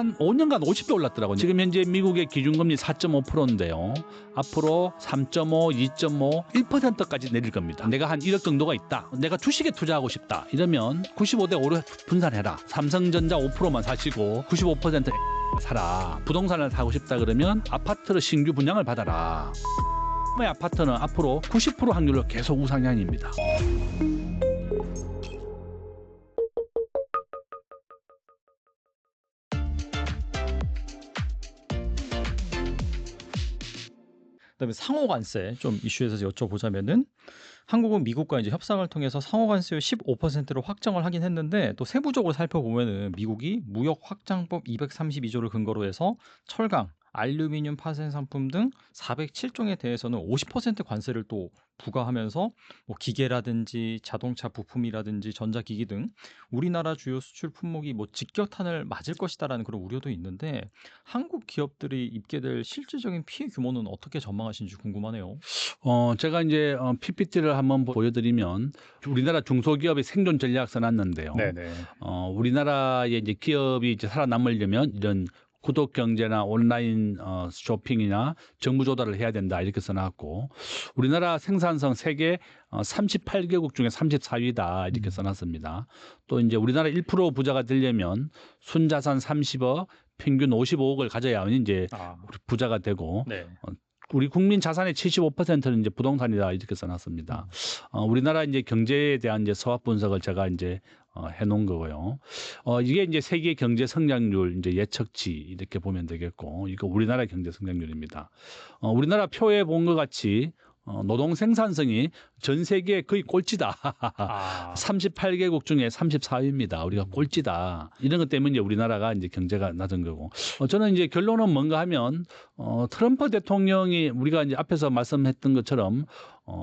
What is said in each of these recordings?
한 5년간 50배 올랐더라고요. 지금 현재 미국의 기준금리 4.5%인데요. 앞으로 3.5, 2.5, 1%까지 내릴 겁니다. 내가 한 1억 정도가 있다. 내가 주식에 투자하고 싶다. 이러면 95대 5로 분산해라. 삼성전자 5%만 사시고 95% 사라. 부동산을 사고 싶다 그러면 아파트를 신규 분양을 받아라. 아파트는 앞으로 90% 확률로 계속 우상향입니다. 그다음에 상호 관세 좀 이슈에서 여쭤보자면은 한국은 미국과 이제 협상을 통해서 상호 관세율 15%로 확정을 하긴 했는데 또 세부적으로 살펴보면은 미국이 무역 확장법 232조를 근거로 해서 철강, 알루미늄 파생 상품 등 407종에 대해서는 50% 관세를 또 부과하면서 뭐 기계라든지 자동차 부품이라든지 전자기기 등 우리나라 주요 수출 품목이 뭐 직격탄을 맞을 것이다라는 그런 우려도 있는데 한국 기업들이 입게 될 실질적인 피해 규모는 어떻게 전망하시는지 궁금하네요. 제가 이제 PPT를 한번 보여드리면 우리나라 중소기업의 생존 전략 써놨는데요. 네네. 우리나라의 이제 기업이 이제 살아남으려면 이런 구독 경제나 온라인 쇼핑이나 정부 조달을 해야 된다 이렇게 써놨고 우리나라 생산성 세계 38개국 중에 34위다 이렇게 써놨습니다. 또 이제 우리나라 1% 부자가 되려면 순자산 30억, 평균 55억을 가져야만 이제 부자가 되고 네. 우리 국민 자산의 75%는 이제 부동산이다 이렇게 써놨습니다. 우리나라 이제 경제에 대한 이제 서학 분석을 제가 이제 해놓은 거고요. 이게 이제 세계 경제 성장률 이제 예측치 이렇게 보면 되겠고, 이거 우리나라 경제 성장률입니다. 우리나라 표에 본 것 같이 노동 생산성이 전 세계 거의 꼴찌다. 38개국 중에 34위입니다. 우리가 꼴찌다. 이런 것 때문에 이제 우리나라가 이제 경제가 낮은 거고. 저는 이제 결론은 뭔가 하면 트럼프 대통령이 우리가 이제 앞에서 말씀했던 것처럼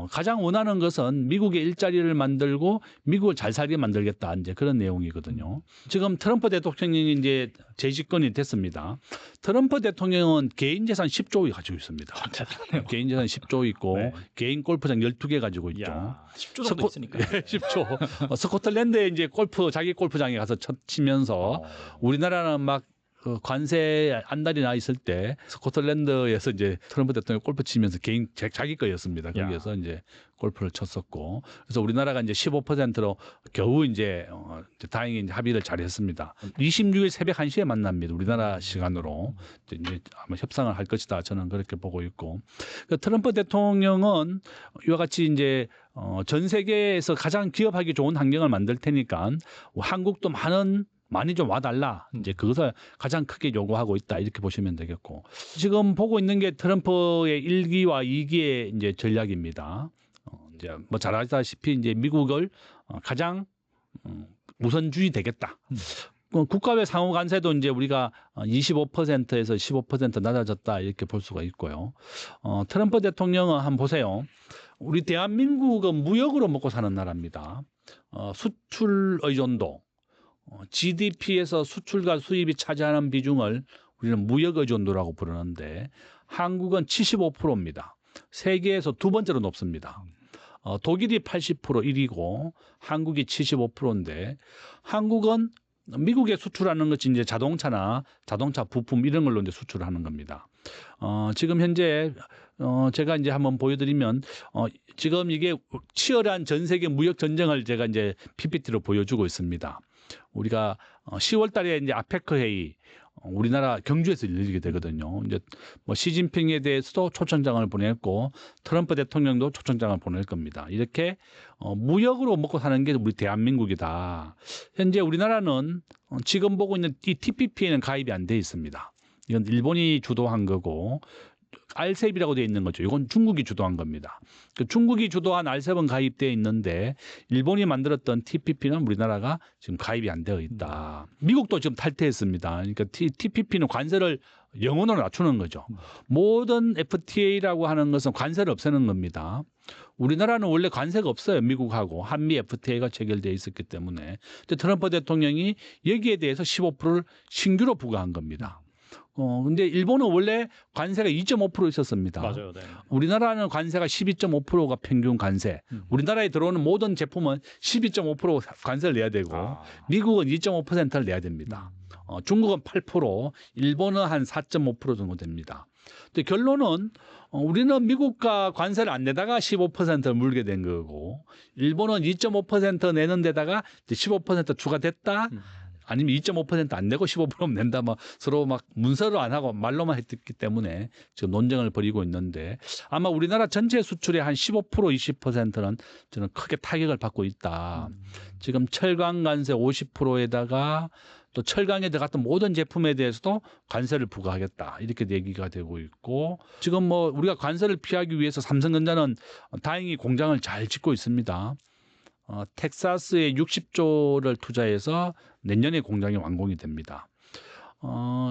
가장 원하는 것은 미국의 일자리를 만들고 미국을 잘 살게 만들겠다. 이제 그런 내용이거든요. 지금 트럼프 대통령이 이제 재집권이 됐습니다. 트럼프 대통령은 개인 재산 10조 가지고 있습니다. 개인 재산 10조 있고 네. 개인 골프장 12개 가지고 있죠. 10조 정도 있으니까. 10조. 스코틀랜드에 이제 자기 골프장에 가서 치면서 우리나라는 막 관세 안달이 나 있을 때 스코틀랜드에서 이제 트럼프 대통령이 골프 치면서 자기 거였습니다. 거기에서 이제 골프를 쳤었고 그래서 우리나라가 이제 15%로 겨우 이제 다행히 이제 합의를 잘했습니다. 26일 새벽 1시에 만납니다. 우리나라 시간으로 이제 아마 협상을 할 것이다. 저는 그렇게 보고 있고 트럼프 대통령은 이와 같이 이제 전 세계에서 가장 기업하기 좋은 환경을 만들 테니까 한국도 많이 좀 와달라. 이제 그것을 가장 크게 요구하고 있다. 이렇게 보시면 되겠고. 지금 보고 있는 게 트럼프의 1기와 2기의 이제 전략입니다. 이제 뭐 잘 아시다시피 이제 미국을 가장 우선주의 되겠다. 국가외 상호 관세도 이제 우리가 25%에서 15% 낮아졌다. 이렇게 볼 수가 있고요. 트럼프 대통령은 한번 보세요. 우리 대한민국은 무역으로 먹고 사는 나라입니다. 수출 의존도. GDP에서 수출과 수입이 차지하는 비중을 우리는 무역 의존도라고 부르는데 한국은 75%입니다. 세계에서 두 번째로 높습니다. 독일이 80% 1위고 한국이 75%인데 한국은 미국에 수출하는 것이 이제 자동차나 자동차 부품 이런 걸로 이제 수출하는 겁니다. 지금 현재 제가 이제 한번 보여드리면 지금 이게 치열한 전 세계 무역 전쟁을 제가 이제 PPT로 보여주고 있습니다. 우리가 10월 달에 이제 아페크 회의 우리나라 경주에서 열리게 되거든요. 이제 뭐 시진핑에 대해서도 초청장을 보냈고 트럼프 대통령도 초청장을 보낼 겁니다. 이렇게 무역으로 먹고 사는 게 우리 대한민국이다. 현재 우리나라는 지금 보고 있는 이 TPP에는 가입이 안 돼 있습니다. 이건 일본이 주도한 거고 RCEP이라고 되어 있는 거죠. 이건 중국이 주도한 겁니다. 중국이 주도한 RCEP은 가입되어 있는데 일본이 만들었던 TPP는 우리나라가 지금 가입이 안 되어 있다. 미국도 지금 탈퇴했습니다. 그러니까 TPP는 관세를 영원으로 낮추는 거죠. 모든 FTA라고 하는 것은 관세를 없애는 겁니다. 우리나라는 원래 관세가 없어요. 미국하고 한미 FTA가 체결되어 있었기 때문에. 트럼프 대통령이 여기에 대해서 15%를 신규로 부과한 겁니다. 근데 일본은 원래 관세가 2.5% 있었습니다. 맞아요. 네. 우리나라는 관세가 12.5%가 평균 관세. 우리나라에 들어오는 모든 제품은 12.5% 관세를 내야 되고 미국은 2.5%를 내야 됩니다. 중국은 8%, 일본은 한 4.5% 정도 됩니다. 근데 결론은 우리는 미국과 관세를 안 내다가 15%를 물게 된 거고, 일본은 2.5% 내는 데다가 이제 15% 추가됐다. 아니면 2.5% 안 내고 15% 낸다. 막 서로 막 문서를 안 하고 말로만 했기 때문에 지금 논쟁을 벌이고 있는데, 아마 우리나라 전체 수출의 한 15%, 20%는 저는 크게 타격을 받고 있다. 지금 철강 관세 50%에다가 또 철강에 들어갔던 모든 제품에 대해서도 관세를 부과하겠다. 이렇게 얘기가 되고 있고, 지금 뭐 우리가 관세를 피하기 위해서 삼성전자는 다행히 공장을 잘 짓고 있습니다. 텍사스에 60조를 투자해서 내년에 공장이 완공이 됩니다.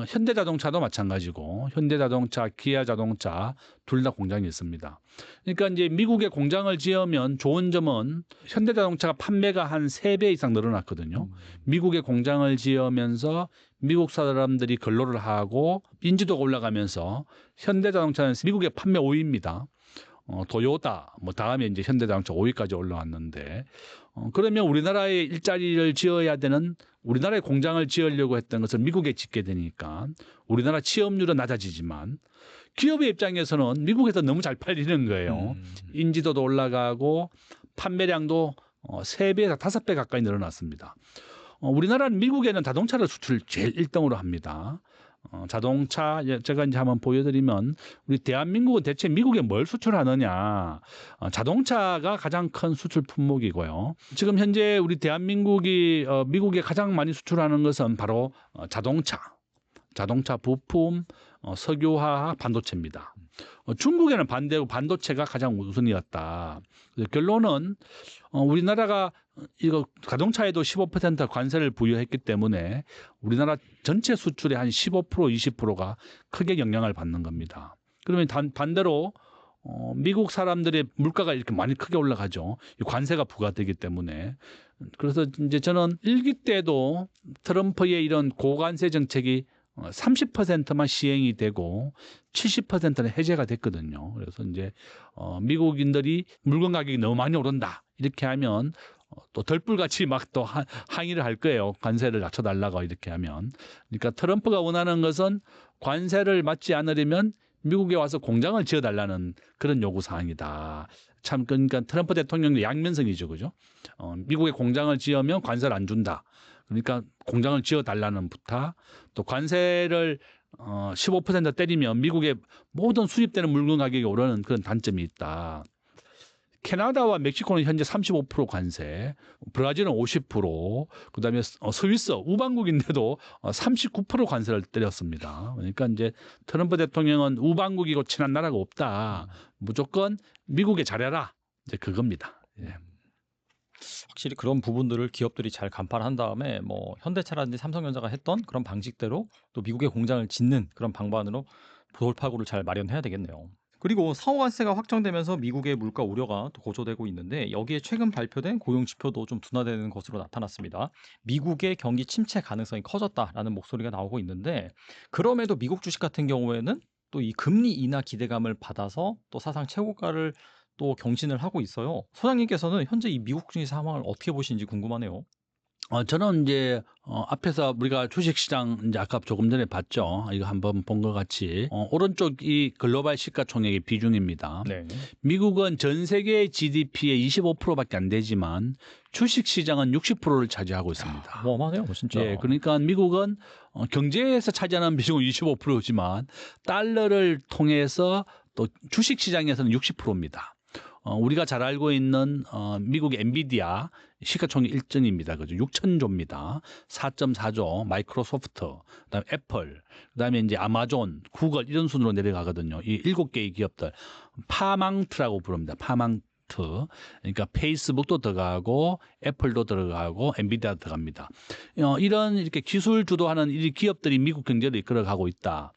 현대자동차도 마찬가지고, 현대자동차, 기아자동차 둘 다 공장이 있습니다. 그러니까 이제 미국에 공장을 지으면 좋은 점은 현대자동차가 판매가 한 3배 이상 늘어났거든요. 미국에 공장을 지으면서 미국 사람들이 근로를 하고 인지도가 올라가면서 현대자동차는 미국의 판매 5위입니다. 도요타, 뭐 다음에 이제 현대자동차 5위까지 올라왔는데, 그러면 우리나라에 일자리를 지어야 되는, 우리나라에 공장을 지으려고 했던 것을 미국에 짓게 되니까 우리나라 취업률은 낮아지지만 기업의 입장에서는 미국에서 너무 잘 팔리는 거예요. 인지도도 올라가고 판매량도 3배에서 5배 가까이 늘어났습니다. 우리나라는 미국에는 자동차를 수출 제일 1등으로 합니다. 자동차 제가 이제 한번 보여드리면, 우리 대한민국은 대체 미국에 뭘 수출하느냐? 자동차가 가장 큰 수출 품목이고요. 지금 현재 우리 대한민국이 미국에 가장 많이 수출하는 것은 바로 자동차 부품, 석유화학, 반도체입니다. 중국에는 반대로 반도체가 가장 우선이었다. 그래서 결론은 우리나라가 이거 자동차에도 15% 관세를 부여했기 때문에 우리나라 전체 수출의 한 15%, 20%가 크게 영향을 받는 겁니다. 그러면 반대로 미국 사람들의 물가가 이렇게 많이 크게 올라가죠. 관세가 부과되기 때문에. 그래서 이제 저는 1기 때도 트럼프의 이런 고관세 정책이 30%만 시행이 되고 70%는 해제가 됐거든요. 그래서 이제 미국인들이 물건 가격이 너무 많이 오른다 이렇게 하면 또 덜불같이 막 또 항의를 할 거예요. 관세를 낮춰달라고 이렇게 하면. 그러니까 트럼프가 원하는 것은 관세를 맞지 않으려면 미국에 와서 공장을 지어달라는 그런 요구 사항이다. 참 그러니까 트럼프 대통령의 양면성이죠, 그죠? 미국에 공장을 지으면 관세를 안 준다. 그러니까 공장을 지어달라는 부탁, 또 관세를 15% 때리면 미국의 모든 수입되는 물건 가격이 오르는 그런 단점이 있다. 캐나다와 멕시코는 현재 35% 관세, 브라질은 50%, 그다음에 스위스 우방국인데도 39% 관세를 때렸습니다. 그러니까 이제 트럼프 대통령은 우방국이고 친한 나라가 없다. 무조건 미국에 잘해라. 이제 그겁니다. 예. 확실히 그런 부분들을 기업들이 잘 간파한 다음에 뭐 현대차라든지 삼성전자가 했던 그런 방식대로 또 미국의 공장을 짓는 그런 방법으로 돌파구를 잘 마련해야 되겠네요. 그리고 상호관세가 확정되면서 미국의 물가 우려가 또 고조되고 있는데, 여기에 최근 발표된 고용 지표도 좀 둔화되는 것으로 나타났습니다. 미국의 경기 침체 가능성이 커졌다라는 목소리가 나오고 있는데, 그럼에도 미국 주식 같은 경우에는 또 이 금리 인하 기대감을 받아서 또 사상 최고가를 또 경신을 하고 있어요. 소장님께서는 현재 이 미국 증시 상황을 어떻게 보시는지 궁금하네요. 저는 이제 앞에서 우리가 주식시장 이제 아까 조금 전에 봤죠. 이거 한번 본 것 같이 오른쪽이 글로벌 시가총액의 비중입니다. 네. 미국은 전 세계 GDP의 25%밖에 안 되지만 주식시장은 60%를 차지하고 있습니다. 어마어마하네요, 진짜. 예, 그러니까 미국은 경제에서 차지하는 비중은 25%지만 달러를 통해서 또 주식시장에서는 60%입니다. 우리가 잘 알고 있는 미국의 엔비디아 시가총액 1등입니다. 그죠? 6천조입니다. 4.4조 마이크로소프트, 그다음에 애플, 그다음에 이제 아마존, 구글 이런 순으로 내려가거든요. 이 7개의 기업들 파망트라고 부릅니다. 파망트. 그러니까 페이스북도 들어가고 애플도 들어가고 엔비디아도 들어갑니다. 이런 이렇게 기술 주도하는 이 기업들이 미국 경제를 이끌어가고 있다.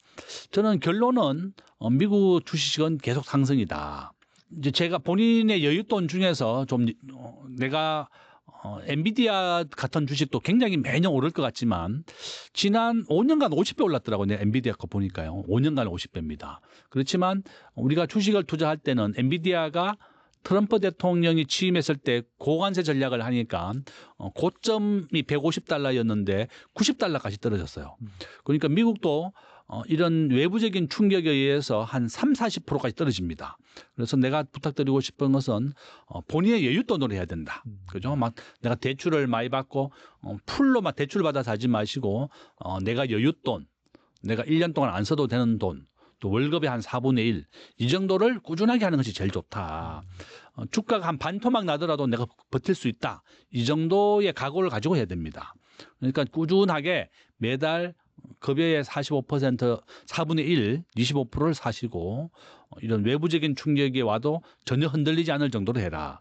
저는 결론은 미국 주식은 계속 상승이다. 이제 제가 본인의 여윳돈 중에서 좀 내가 엔비디아 같은 주식도 굉장히 매년 오를 것 같지만 지난 5년간 50배 올랐더라고요. 내 엔비디아 거 보니까요. 5년간 50배입니다. 그렇지만 우리가 주식을 투자할 때는 엔비디아가 트럼프 대통령이 취임했을 때 고관세 전략을 하니까 고점이 $150였는데 $90까지 떨어졌어요. 그러니까 미국도 이런 외부적인 충격에 의해서 한 30-40%까지 떨어집니다. 그래서 내가 부탁드리고 싶은 것은 본인의 여윳돈으로 해야 된다. 그죠? 막 내가 대출을 많이 받고 풀로 막 대출 받아서 하지 마시고 내가 여윳돈, 내가 1년 동안 안 써도 되는 돈, 또 월급의 한 4분의 1, 이 정도를 꾸준하게 하는 것이 제일 좋다. 주가가 한 반토막 나더라도 내가 버틸 수 있다. 이 정도의 각오를 가지고 해야 됩니다. 그러니까 꾸준하게 매달 급여의 45%, 4분의 1, 25%를 사시고 이런 외부적인 충격이 와도 전혀 흔들리지 않을 정도로 해라.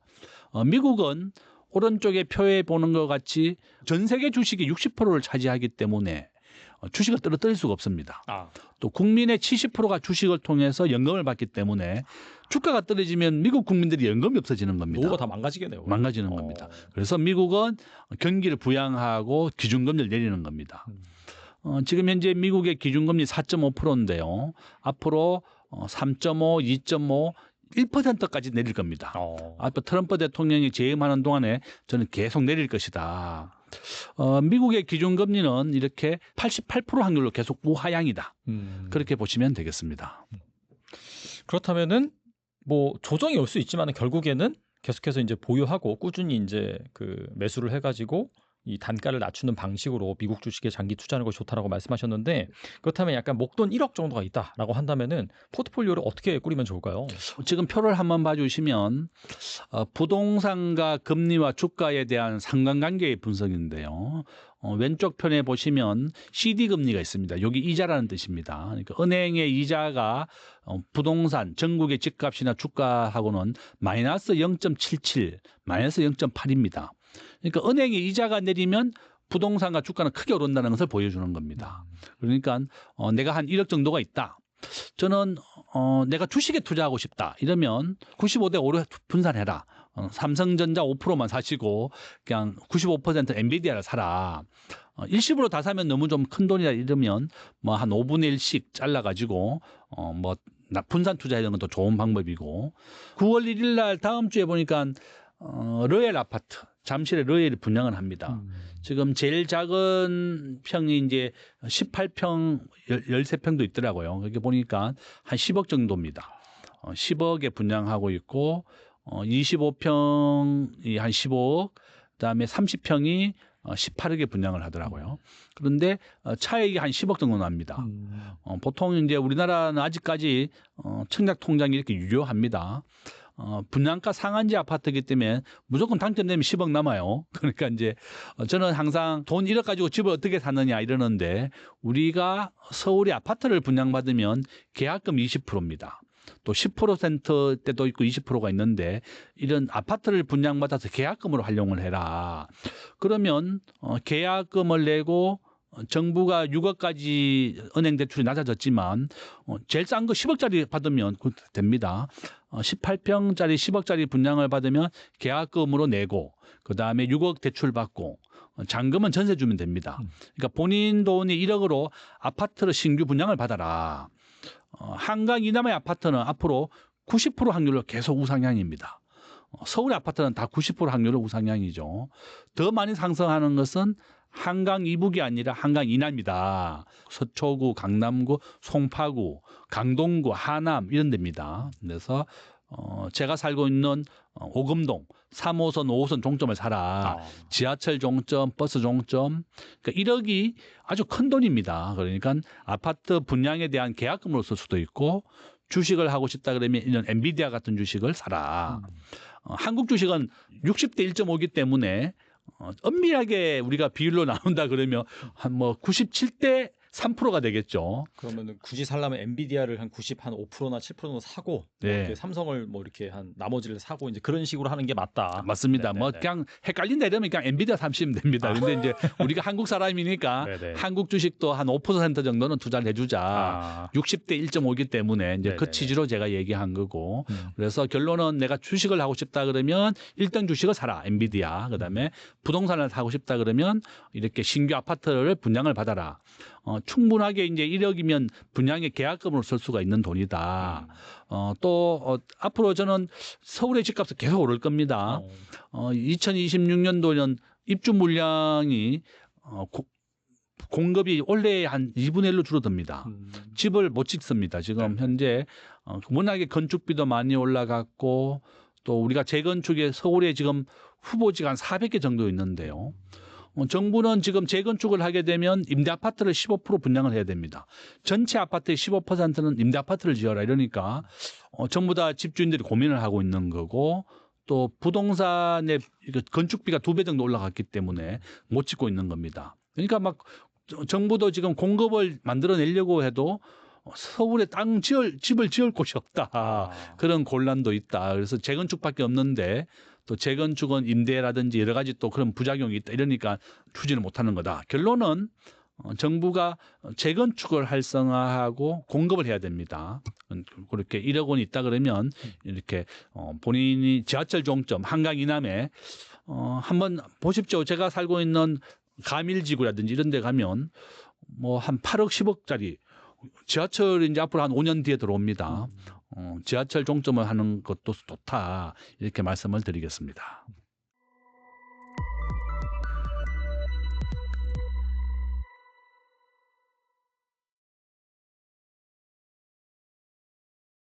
미국은 오른쪽에 표에 보는 것 같이 전 세계 주식이 60%를 차지하기 때문에 주식을 떨어뜨릴 수가 없습니다. 또 국민의 70%가 주식을 통해서 연금을 받기 때문에 주가가 떨어지면 미국 국민들이 연금이 없어지는 겁니다. 노후가 다 망가지겠네요. 망가지는 겁니다. 그래서 미국은 경기를 부양하고 기준금리를 내리는 겁니다. 지금 현재 미국의 기준금리 4.5%인데요. 앞으로 3.5, 2.5, 1%까지 내릴 겁니다. 앞으로 트럼프 대통령이 재임하는 동안에 저는 계속 내릴 것이다. 미국의 기준금리는 이렇게 88% 확률로 계속 우하향이다. 그렇게 보시면 되겠습니다. 그렇다면은 뭐 조정이 올 수 있지만 결국에는 계속해서 이제 보유하고 꾸준히 이제 그 매수를 해가지고 이 단가를 낮추는 방식으로 미국 주식에 장기 투자하는 것이 좋다라고 말씀하셨는데 그렇다면 약간 목돈 1억 정도가 있다라고 한다면은 포트폴리오를 어떻게 꾸리면 좋을까요? 지금 표를 한번 봐주시면 부동산과 금리와 주가에 대한 상관관계의 분석인데요. 왼쪽 편에 보시면 CD 금리가 있습니다. 여기 이자라는 뜻입니다. 그러니까 은행의 이자가 부동산 전국의 집값이나 주가하고는 마이너스 0.77, 마이너스 0.8입니다. 그러니까 은행의 이자가 내리면 부동산과 주가는 크게 오른다는 것을 보여주는 겁니다. 그러니까 내가 한 1억 정도가 있다. 저는 내가 주식에 투자하고 싶다. 이러면 95대 5로 분산해라. 삼성전자 5%만 사시고 그냥 95% 엔비디아를 사라. 일시불로 다 사면 너무 좀 큰 돈이라 이러면 뭐 한 5분의 1씩 잘라가지고 뭐 분산 투자하는 것도 좋은 방법이고 9월 1일 날 다음 주에 보니까 러엘 아파트 잠실에 러엘이 분양을 합니다. 지금 제일 작은 평이 이제 18평, 13평도 있더라고요. 그렇게 보니까 한 10억 정도입니다. 10억에 분양하고 있고 25평이 한 15억, 그다음에 30평이 18억에 분양을 하더라고요. 그런데 차액이 한 10억 정도 납니다. 보통 이제 우리나라는 아직까지 청약 통장이 이렇게 유효합니다. 분양가 상한제 아파트이기 때문에 무조건 당첨되면 10억 남아요. 그러니까 이제 저는 항상 돈 1억 가지고 집을 어떻게 사느냐 이러는데 우리가 서울에 아파트를 분양받으면 계약금 20%입니다. 또 10% 때도 있고 20%가 있는데 이런 아파트를 분양받아서 계약금으로 활용을 해라. 그러면 계약금을 내고 정부가 6억까지 은행 대출이 낮아졌지만 제일 싼 거 10억짜리 받으면 됩니다. 18평짜리 10억짜리 분양을 받으면 계약금으로 내고 그다음에 6억 대출 받고 잔금은 전세 주면 됩니다. 그러니까 본인 돈이 1억으로 아파트를 신규 분양을 받아라. 한강 이남의 아파트는 앞으로 90% 확률로 계속 우상향입니다. 서울의 아파트는 다 90% 확률로 우상향이죠. 더 많이 상승하는 것은 한강 이북이 아니라 한강 이남이다. 서초구, 강남구, 송파구, 강동구, 하남 이런 데입니다. 그래서 제가 살고 있는 오금동 3호선, 5호선 종점을 사라. 지하철 종점, 버스 종점. 그러니까 1억이 아주 큰 돈입니다. 그러니까 아파트 분양에 대한 계약금으로 쓸 수도 있고 주식을 하고 싶다 그러면 이런 엔비디아 같은 주식을 사라. 한국 주식은 60대 1.5이기 때문에 엄밀하게 우리가 비율로 나눈다 그러면 한 뭐 97대 3%가 되겠죠. 그러면은 굳이 살려면 엔비디아를 한 5%나 7%는 사고 네. 뭐 이렇게 삼성을 뭐 이렇게 한 나머지를 사고 이제 그런 식으로 하는 게 맞다. 맞습니다. 네네네. 뭐 그냥 헷갈린다 이러면 그냥 엔비디아 사시면 됩니다. 근데 이제 우리가 한국 사람이니까 네네. 한국 주식도 한 5% 정도는 투자를 해주자. 60대 1.5이기 때문에 이제 그 네네네. 취지로 제가 얘기한 거고. 그래서 결론은 내가 주식을 하고 싶다 그러면 1등 주식을 사라. 엔비디아. 그다음에 부동산을 사고 싶다 그러면 이렇게 신규 아파트를 분양을 받아라. 충분하게 이제 1억이면 분양의 계약금으로 쓸 수가 있는 돈이다. 앞으로 저는 서울의 집값은 계속 오를 겁니다. 2026년도는 입주 물량이 공급이 원래 한 2분의 1로 줄어듭니다. 집을 못 짓습니다. 지금 현재 워낙에 건축비도 많이 올라갔고 또 우리가 재건축에 서울에 지금 후보지가 한 400개 정도 있는데요. 정부는 지금 재건축을 하게 되면 임대 아파트를 15% 분양을 해야 됩니다. 전체 아파트의 15%는 임대 아파트를 지어라 이러니까 전부 다 집주인들이 고민을 하고 있는 거고 또 부동산의 건축비가 2배 정도 올라갔기 때문에 못 짓고 있는 겁니다. 그러니까 막 정부도 지금 공급을 만들어내려고 해도 서울에 집을 지을 곳이 없다. 그런 곤란도 있다. 그래서 재건축밖에 없는데 또 재건축은 임대라든지 여러 가지 또 그런 부작용이 있다. 이러니까 추진을 못하는 거다. 결론은 정부가 재건축을 활성화하고 공급을 해야 됩니다. 그렇게 1억 원이 있다 그러면 이렇게 본인이 지하철 종점 한강 이남에 한번 보십시오. 제가 살고 있는 가밀지구라든지 이런 데 가면 뭐 한 8억 10억짜리 지하철이 이제 앞으로 한 5년 뒤에 들어옵니다. 지하철 종점을 하는 것도 좋다. 이렇게 말씀을 드리겠습니다.